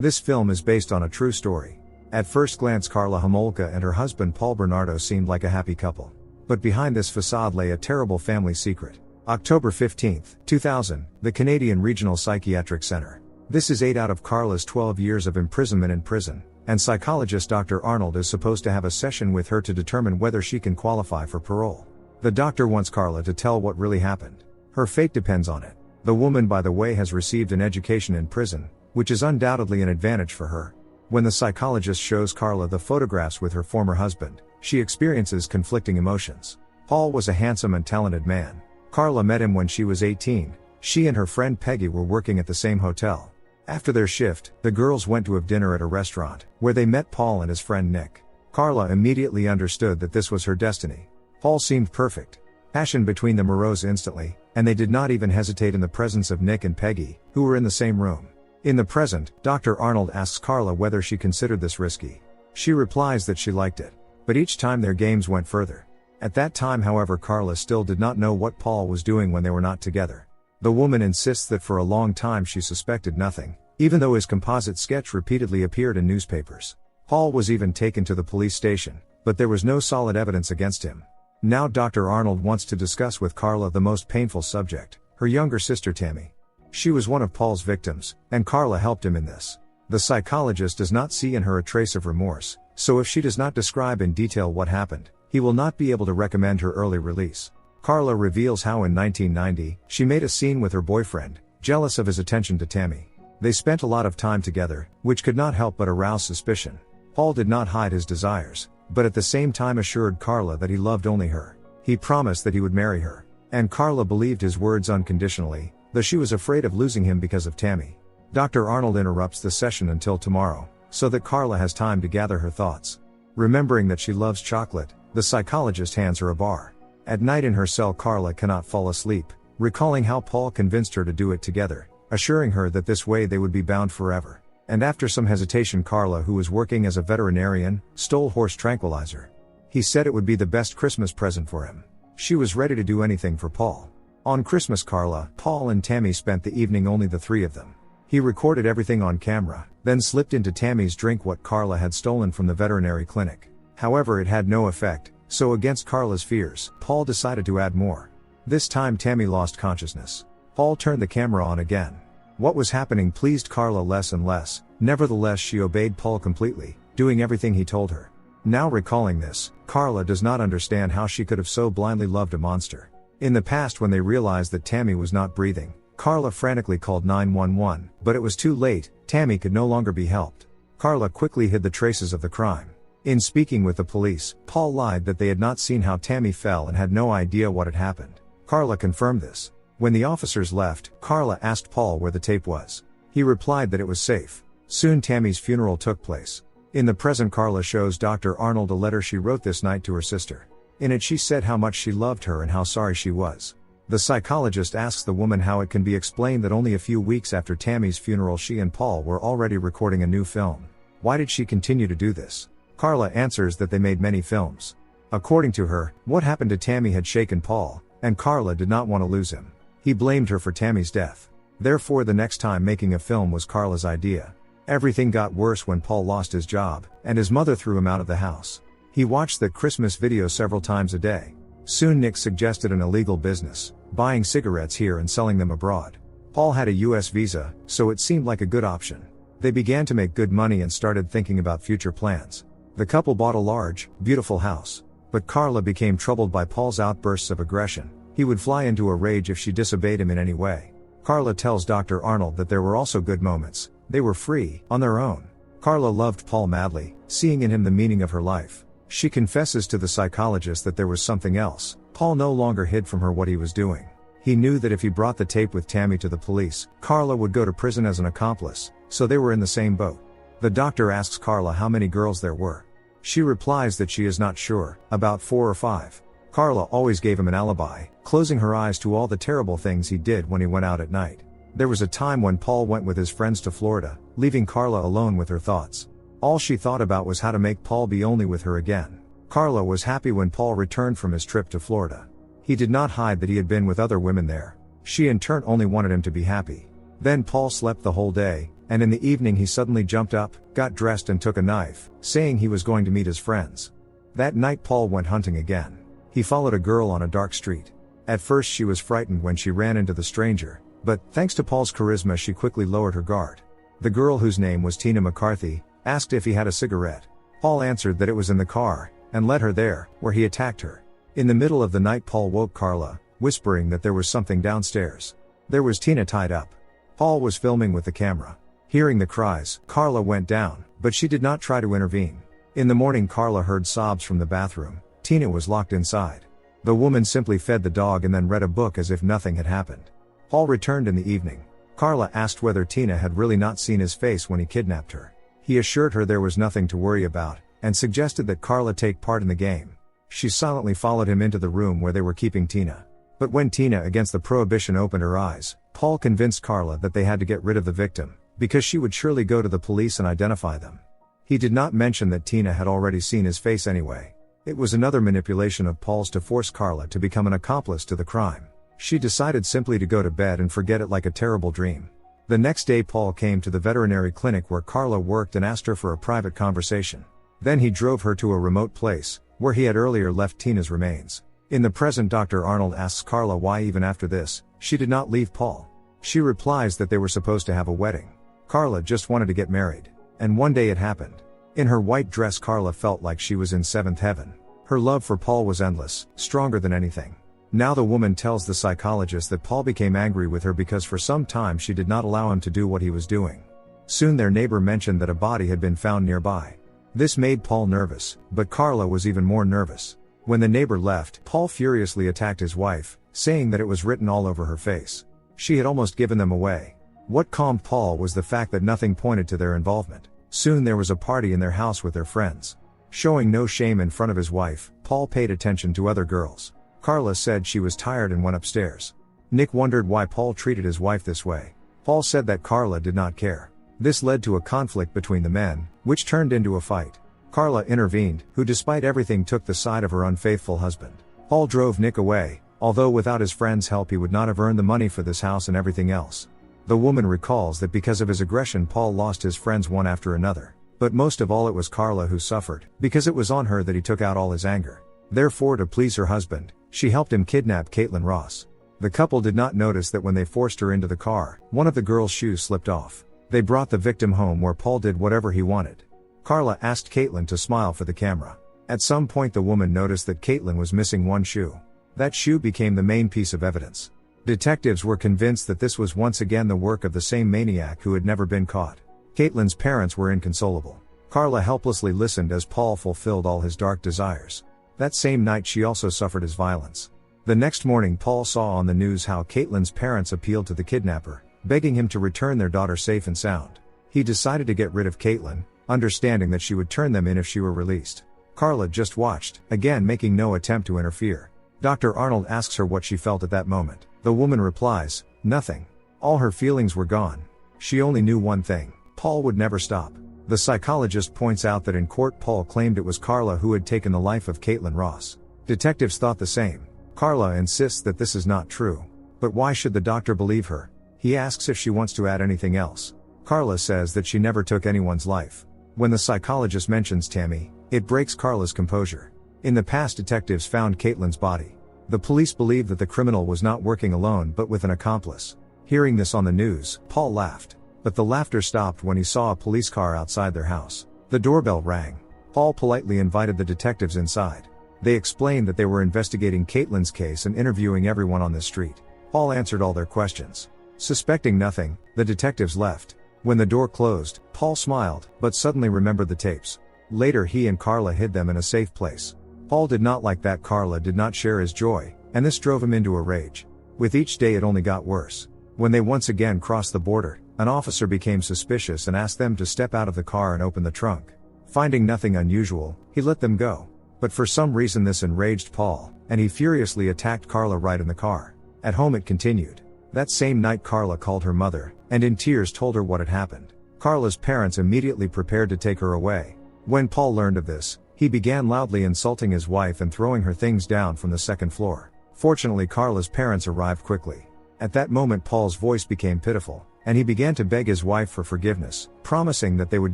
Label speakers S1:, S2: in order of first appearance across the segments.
S1: This film is based on a true story. At first glance, Karla Homolka and her husband Paul Bernardo seemed like a happy couple. But behind this facade lay a terrible family secret. October 15, 2000, the Canadian Regional Psychiatric Center. This is 8 out of Karla's 12 years of imprisonment in prison, and psychologist Dr. Arnold is supposed to have a session with her to determine whether she can qualify for parole. The doctor wants Karla to tell what really happened. Her fate depends on it. The woman, by the way, has received an education in prison, which is undoubtedly an advantage for her. When the psychologist shows Karla the photographs with her former husband, she experiences conflicting emotions. Paul was a handsome and talented man. Karla met him when she was 18. She and her friend Peggy were working at the same hotel. After their shift, the girls went to have dinner at a restaurant, where they met Paul and his friend Nick. Karla immediately understood that this was her destiny. Paul seemed perfect. Passion between them arose instantly, and they did not even hesitate in the presence of Nick and Peggy, who were in the same room. In the present, Dr. Arnold asks Karla whether she considered this risky. She replies that she liked it. But each time their games went further. At that time, however, Karla still did not know what Paul was doing when they were not together. The woman insists that for a long time she suspected nothing, even though his composite sketch repeatedly appeared in newspapers. Paul was even taken to the police station, but there was no solid evidence against him. Now Dr. Arnold wants to discuss with Karla the most painful subject, her younger sister Tammy. She was one of Paul's victims, and Karla helped him in this. The psychologist does not see in her a trace of remorse, so if she does not describe in detail what happened, he will not be able to recommend her early release. Karla reveals how in 1990, she made a scene with her boyfriend, jealous of his attention to Tammy. They spent a lot of time together, which could not help but arouse suspicion. Paul did not hide his desires, but at the same time assured Karla that he loved only her. He promised that he would marry her. And Karla believed his words unconditionally, though she was afraid of losing him because of Tammy. Dr. Arnold interrupts the session until tomorrow, so that Karla has time to gather her thoughts. Remembering that she loves chocolate, the psychologist hands her a bar. At night in her cell, Karla cannot fall asleep, recalling how Paul convinced her to do it together, assuring her that this way they would be bound forever. And after some hesitation, Karla, who was working as a veterinarian, stole horse tranquilizer. He said it would be the best Christmas present for him. She was ready to do anything for Paul. On Christmas, Karla, Paul and Tammy spent the evening, only the three of them. He recorded everything on camera, then slipped into Tammy's drink what Karla had stolen from the veterinary clinic. However, it had no effect, so against Karla's fears, Paul decided to add more. This time Tammy lost consciousness. Paul turned the camera on again. What was happening pleased Karla less and less. Nevertheless, she obeyed Paul completely, doing everything he told her. Now recalling this, Karla does not understand how she could have so blindly loved a monster. In the past, when they realized that Tammy was not breathing, Karla frantically called 911, but it was too late. Tammy could no longer be helped. Karla quickly hid the traces of the crime. In speaking with the police, Paul lied that they had not seen how Tammy fell and had no idea what had happened. Karla confirmed this. When the officers left, Karla asked Paul where the tape was. He replied that it was safe. Soon Tammy's funeral took place. In the present, Karla shows Dr. Arnold a letter she wrote this night to her sister. In it she said how much she loved her and how sorry she was. The psychologist asks the woman how it can be explained that only a few weeks after Tammy's funeral she and Paul were already recording a new film. Why did she continue to do this? Karla answers that they made many films. According to her, what happened to Tammy had shaken Paul, and Karla did not want to lose him. He blamed her for Tammy's death. Therefore, the next time making a film was Karla's idea. Everything got worse when Paul lost his job, and his mother threw him out of the house. He watched that Christmas video several times a day. Soon Nick suggested an illegal business, buying cigarettes here and selling them abroad. Paul had a US visa, so it seemed like a good option. They began to make good money and started thinking about future plans. The couple bought a large, beautiful house. But Karla became troubled by Paul's outbursts of aggression. He would fly into a rage if she disobeyed him in any way. Karla tells Dr. Arnold that there were also good moments. They were free, on their own. Karla loved Paul madly, seeing in him the meaning of her life. She confesses to the psychologist that there was something else. Paul no longer hid from her what he was doing. He knew that if he brought the tape with Tammy to the police, Karla would go to prison as an accomplice, so they were in the same boat. The doctor asks Karla how many girls there were. She replies that she is not sure, about 4 or 5. Karla always gave him an alibi, closing her eyes to all the terrible things he did when he went out at night. There was a time when Paul went with his friends to Florida, leaving Karla alone with her thoughts. All she thought about was how to make Paul be only with her again. Karla was happy when Paul returned from his trip to Florida. He did not hide that he had been with other women there. She in turn only wanted him to be happy. Then Paul slept the whole day, and in the evening he suddenly jumped up, got dressed and took a knife, saying he was going to meet his friends. That night Paul went hunting again. He followed a girl on a dark street. At first she was frightened when she ran into the stranger, but, thanks to Paul's charisma, she quickly lowered her guard. The girl, whose name was Tina McCarthy, asked if he had a cigarette. Paul answered that it was in the car, and led her there, where he attacked her. In the middle of the night Paul woke Karla, whispering that there was something downstairs. There was Tina tied up. Paul was filming with the camera. Hearing the cries, Karla went down, but she did not try to intervene. In the morning Karla heard sobs from the bathroom. Tina was locked inside. The woman simply fed the dog and then read a book as if nothing had happened. Paul returned in the evening. Karla asked whether Tina had really not seen his face when he kidnapped her. He assured her there was nothing to worry about, and suggested that Karla take part in the game. She silently followed him into the room where they were keeping Tina. But when Tina, against the prohibition, opened her eyes, Paul convinced Karla that they had to get rid of the victim, because she would surely go to the police and identify them. He did not mention that Tina had already seen his face anyway. It was another manipulation of Paul's to force Karla to become an accomplice to the crime. She decided simply to go to bed and forget it like a terrible dream. The next day Paul came to the veterinary clinic where Karla worked and asked her for a private conversation. Then he drove her to a remote place, where he had earlier left Tina's remains. In the present, Dr. Arnold asks Karla why even after this, she did not leave Paul. She replies that they were supposed to have a wedding. Karla just wanted to get married. And one day it happened. In her white dress Karla felt like she was in seventh heaven. Her love for Paul was endless, stronger than anything. Now the woman tells the psychologist that Paul became angry with her because for some time she did not allow him to do what he was doing. Soon their neighbor mentioned that a body had been found nearby. This made Paul nervous, but Karla was even more nervous. When the neighbor left, Paul furiously attacked his wife, saying that it was written all over her face. She had almost given them away. What calmed Paul was the fact that nothing pointed to their involvement. Soon there was a party in their house with their friends. Showing no shame in front of his wife, Paul paid attention to other girls. Karla said she was tired and went upstairs. Nick wondered why Paul treated his wife this way. Paul said that Karla did not care. This led to a conflict between the men, which turned into a fight. Karla intervened, who despite everything took the side of her unfaithful husband. Paul drove Nick away, although without his friend's help he would not have earned the money for this house and everything else. The woman recalls that because of his aggression Paul lost his friends one after another. But most of all it was Karla who suffered, because it was on her that he took out all his anger. Therefore, to please her husband, she helped him kidnap Caitlin Ross. The couple did not notice that when they forced her into the car, one of the girl's shoes slipped off. They brought the victim home where Paul did whatever he wanted. Karla asked Caitlin to smile for the camera. At some point the woman noticed that Caitlin was missing one shoe. That shoe became the main piece of evidence. Detectives were convinced that this was once again the work of the same maniac who had never been caught. Caitlin's parents were inconsolable. Karla helplessly listened as Paul fulfilled all his dark desires. That same night she also suffered his violence. The next morning Paul saw on the news how Caitlin's parents appealed to the kidnapper, begging him to return their daughter safe and sound. He decided to get rid of Caitlin, understanding that she would turn them in if she were released. Karla just watched, again making no attempt to interfere. Dr. Arnold asks her what she felt at that moment. The woman replies, nothing. All her feelings were gone. She only knew one thing: Paul would never stop. The psychologist points out that in court Paul claimed it was Karla who had taken the life of Caitlin Ross. Detectives thought the same. Karla insists that this is not true. But why should the doctor believe her? He asks if she wants to add anything else. Karla says that she never took anyone's life. When the psychologist mentions Tammy, it breaks Karla's composure. In the past detectives found Caitlin's body. The police believed that the criminal was not working alone but with an accomplice. Hearing this on the news, Paul laughed. But the laughter stopped when he saw a police car outside their house. The doorbell rang. Paul politely invited the detectives inside. They explained that they were investigating Caitlin's case and interviewing everyone on the street. Paul answered all their questions. Suspecting nothing, the detectives left. When the door closed, Paul smiled, but suddenly remembered the tapes. Later he and Karla hid them in a safe place. Paul did not like that Karla did not share his joy, and this drove him into a rage. With each day it only got worse. When they once again crossed the border, an officer became suspicious and asked them to step out of the car and open the trunk. Finding nothing unusual, he let them go. But for some reason this enraged Paul, and he furiously attacked Karla right in the car. At home it continued. That same night Karla called her mother, and in tears told her what had happened. Karla's parents immediately prepared to take her away. When Paul learned of this, he began loudly insulting his wife and throwing her things down from the second floor. Fortunately Karla's parents arrived quickly. At that moment Paul's voice became pitiful. and he began to beg his wife for forgiveness, promising that they would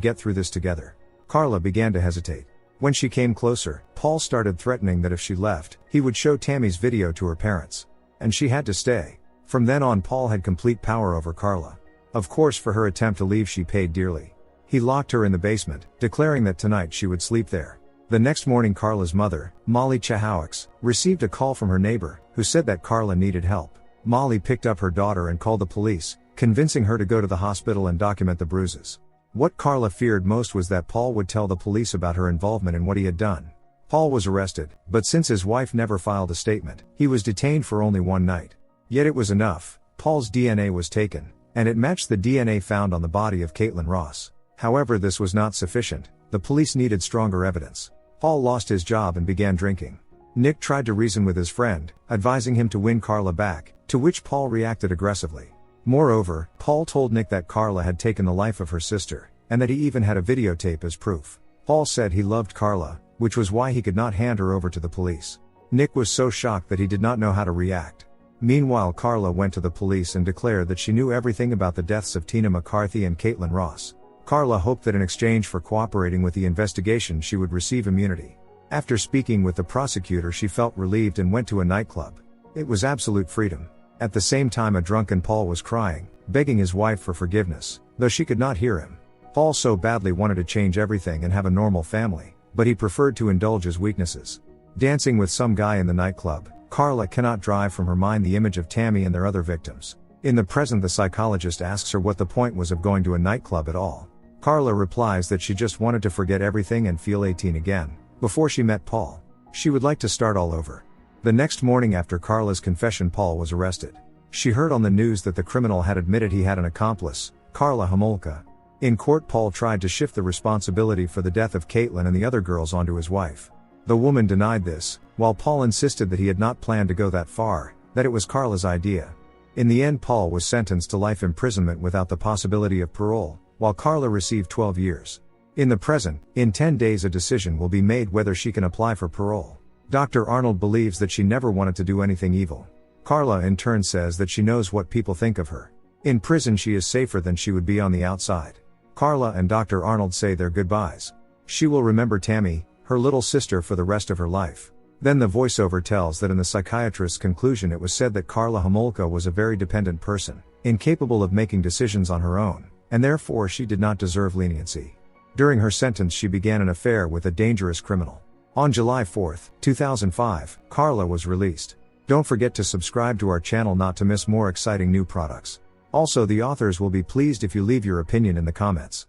S1: get through this together. Karla began to hesitate. When she came closer, Paul started threatening that if she left, he would show Tammy's video to her parents. And she had to stay. From then on, Paul had complete power over Karla. Of course, for her attempt to leave, she paid dearly. He locked her in the basement, declaring that tonight she would sleep there. The next morning, Karla's mother, Molly Chahowicz, received a call from her neighbor, who said that Karla needed help. Molly picked up her daughter and called the police, convincing her to go to the hospital and document the bruises. What Karla feared most was that Paul would tell the police about her involvement in what he had done. Paul was arrested, but since his wife never filed a statement, he was detained for only one night. Yet it was enough. Paul's DNA was taken, and it matched the DNA found on the body of Caitlin Ross. However, this was not sufficient. The police needed stronger evidence. Paul lost his job and began drinking. Nick tried to reason with his friend, advising him to win Karla back, to which Paul reacted aggressively. Moreover, Paul told Nick that Karla had taken the life of her sister, and that he even had a videotape as proof. Paul said he loved Karla, which was why he could not hand her over to the police. Nick was so shocked that he did not know how to react. Meanwhile, Karla went to the police and declared that she knew everything about the deaths of Tina McCarthy and Caitlin Ross. Karla hoped that in exchange for cooperating with the investigation she would receive immunity. After speaking with the prosecutor, she felt relieved and went to a nightclub. It was absolute freedom. At the same time, a drunken Paul was crying, begging his wife for forgiveness, though she could not hear him. Paul so badly wanted to change everything and have a normal family, but he preferred to indulge his weaknesses. Dancing with some guy in the nightclub, Karla cannot drive from her mind the image of Tammy and their other victims. In the present, the psychologist asks her what the point was of going to a nightclub at all. Karla replies that she just wanted to forget everything and feel 18 again, before she met Paul. She would like to start all over. The next morning after Karla's confession, Paul was arrested. She heard on the news that the criminal had admitted he had an accomplice, Karla Homolka. In court, Paul tried to shift the responsibility for the death of Caitlin and the other girls onto his wife. The woman denied this, while Paul insisted that he had not planned to go that far, that it was Karla's idea. In the end, Paul was sentenced to life imprisonment without the possibility of parole, while Karla received 12 years. In the present, in 10 days a decision will be made whether she can apply for parole. Dr. Arnold believes that she never wanted to do anything evil. Karla in turn says that she knows what people think of her. In prison she is safer than she would be on the outside. Karla and Dr. Arnold say their goodbyes. She will remember Tammy, her little sister, for the rest of her life. Then the voiceover tells that in the psychiatrist's conclusion it was said that Karla Homolka was a very dependent person, incapable of making decisions on her own, and therefore she did not deserve leniency. During her sentence she began an affair with a dangerous criminal. On July 4, 2005, Karla was released. Don't forget to subscribe to our channel not to miss more exciting new products. Also, the authors will be pleased if you leave your opinion in the comments.